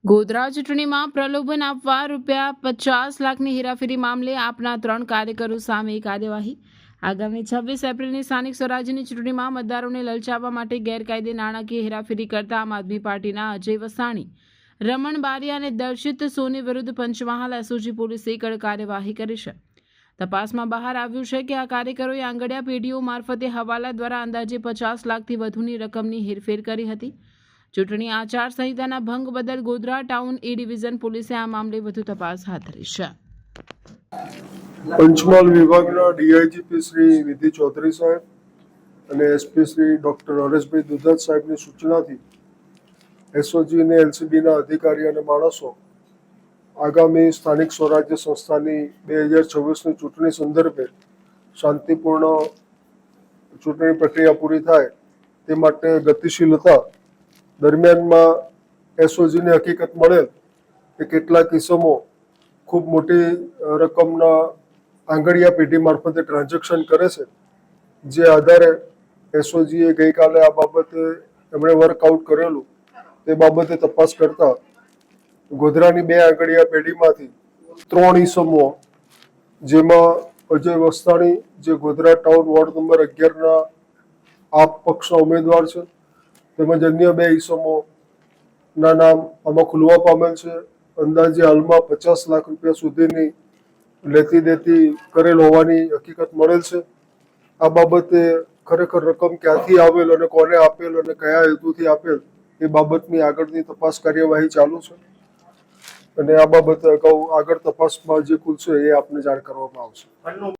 ગોધરા ચૂંટણીમાં પ્રલોભન આપવા ₹50 લાખની હેરાફેરી મામલે આપના 3 કાર્યકરો સામે કાર્યવાહી. આગામી 26 એપ્રિલની સ્થાનિક સ્વરાજ્યની ચૂંટણીમાં મતદારોને લલચાવવા માટે ગેરકાયદે નાણાકીય હેરાફેરી કરતા આમ આદમી પાર્ટીના અજય વસાણી, રમણ બારિયા અને દર્શિત સોની વિરુદ્ધ પંચમહાલ એસઓજી પોલીસે કડક કાર્યવાહી કરી છે. તપાસમાં બહાર આવ્યું છે કે આ કાર્યકરોએ આંગડિયા પેઢીઓ મારફતે હવાલા દ્વારા અંદાજે 50 લાખથી વધુની રકમની હેરફેર કરી હતી. ચૂંટણી આચાર સંહિતાના ભંગ બદલ ગોધરા ટાઉન એ ડિવિઝન પોલીસે આ મામલે વધુ તપાસ હાથ ધરી છે. પંચમહાલ વિભાગના ડીઆઈજીપી શ્રી વિધિ ચૌધરી સાહેબ અને એસપી શ્રી ડોક્ટર હરેશભાઈ દુધાત સાહેબની સૂચનાથી એસઓજી અને એલસીબીના અધિકારી અને માણસો આગામી સ્થાનિક સ્વરાજ્ય સંસ્થાની 2026ની ચૂંટણી સંદર્ભે શાંતિપૂર્ણ ચૂંટણી પ્રક્રિયા પૂરી થાય તે માટે ગતિશીલ હતા. દરમિયાનમાં એસઓજીની હકીકત મળેલ કે કેટલાક કિસ્સામાં ખૂબ મોટી રકમના આંગડિયા પેઢી મારફતે ટ્રાન્ઝેક્શન કરે છે, જે આધારે એસઓજીએ ગઈકાલે આ બાબતે એમણે વર્કઆઉટ કરેલું તે બાબતે તપાસ કરતા ગોધરાની 2 આંગડિયા પેઢીમાંથી 3 ઈસમો, જેમાં અજય વસ્તાણી જે ગોધરા ટાઉન વોર્ડ નંબર 11ના આપ પક્ષના ઉમેદવાર છે, તેમજ અન્ય 2 ઈસમોના નામ આમાં ખુલવા પામેલ છે. અંદાજે હાલમાં 50 લાખ રૂપિયા સુધીની લેતી દેતી કરેલ હોવાની હકીકત મળેલ છે. આ બાબતે ખરેખર રકમ ક્યાંથી આવેલ અને કોને આપેલ અને કયા હેતુથી આપેલ એ બાબતની આગળની તપાસ કાર્યવાહી ચાલુ છે અને આ બાબતે આગળ તપાસમાં જે ખુલશે એ આપને જાણ કરવામાં આવશે.